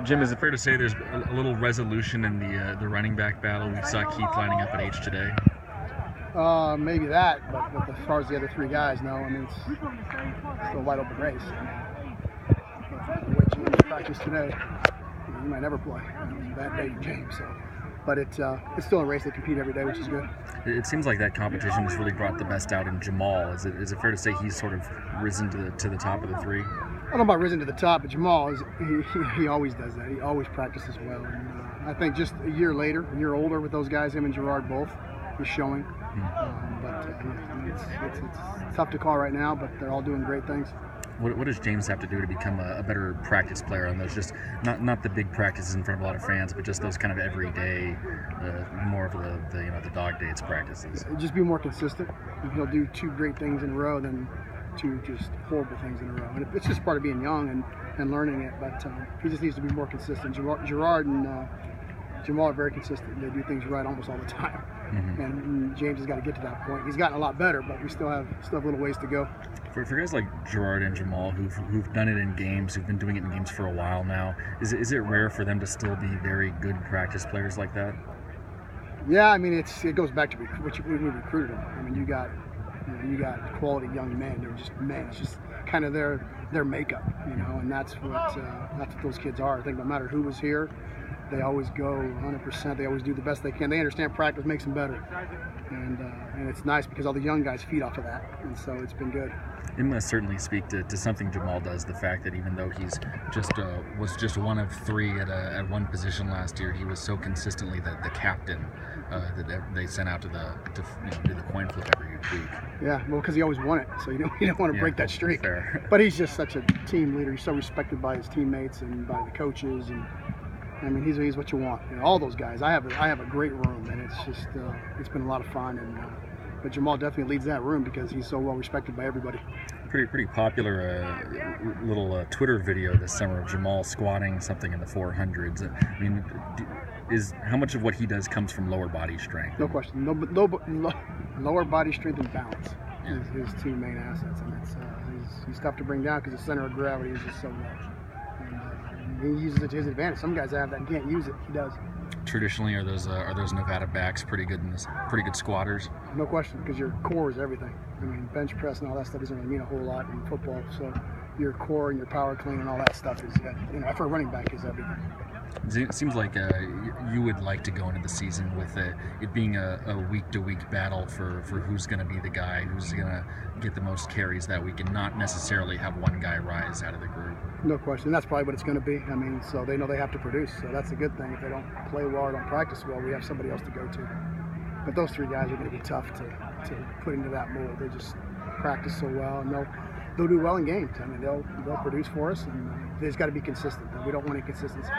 Jim, is it fair to say there's a little resolution in the running back battle? We saw Keith lining up at H today. Maybe that, but as far as the other three guys, no. I mean, it's still a wide open race. The way James practiced today, he might never play. It was a bad day for James. So, but it's still a race they compete every day, which is good. It seems like that competition has really brought the best out in Jamal. Is it fair to say he's sort of risen to the top of the three? I don't know about risen to the top, but Jamal he always does that. He always practices well, and I think just a year later, a year older with those guys, him and Gerard both, he's showing. It's tough to call right now, but they're all doing great things. What does James have to do to become a better practice player on those? Just not the big practices in front of a lot of fans, but just those kind of everyday, more of the dog days practices. Just be more consistent. He'll do two great things in a row than two just horrible things in a row. And it's just part of being young and learning it. But he just needs to be more consistent. Gerard and Jamal are very consistent. They do things right almost all the time. Mm-hmm. And James has got to get to that point. He's gotten a lot better, but we still have a little ways to go. For guys like Gerard and Jamal who've done it in games, who've been doing it in games for a while now, is it rare for them to still be very good practice players like that? Yeah, I mean it goes back to when we recruited them. I mean you got quality young men. They're just men. It's just kind of their makeup, and that's what those kids are. I think no matter who was here, they always go 100%. They always do the best they can. They understand practice makes them better, and it's nice because all the young guys feed off of that, and so it's been good. It must certainly speak to something Jamal does. The fact that even though he's was just one of three at one position last year, he was so consistently the captain that they sent out to do the coin flip every week. Yeah, well, because he always won it, so you don't want to break that streak. Fair. But he's just such a team leader. He's so respected by his teammates and by the coaches, and I mean he's what you want. All those guys. I have a great room, and it's just it's been a lot of fun. But Jamal definitely leads that room because he's so well respected by everybody. Pretty popular little Twitter video this summer of Jamal squatting something in the 400s. I mean, how much of what he does comes from lower body strength? No question. Lower body strength and balance is his two main assets, and he's tough to bring down because the center of gravity is just so low. And he uses it to his advantage. Some guys have that and can't use it. He does. Traditionally, are those Nevada backs pretty good squatters? No question, because your core is everything. I mean, bench press and all that stuff doesn't really mean a whole lot in football. So your core and your power clean and all that stuff is, for a running back, is everything. It seems like you would like to go into the season with it being a week-to-week battle for who's going to be the guy, who's going to get the most carries that week, and not necessarily have one guy rise out of the group. No question. That's probably what it's going to be. I mean, so they know they have to produce, so that's a good thing. If they don't play well or don't practice well, we have somebody else to go to. But those three guys are going to be tough to put into that mold. They just practice so well, and they'll do well in games. I mean, they'll produce for us, and they just got to be consistent. We don't want inconsistency.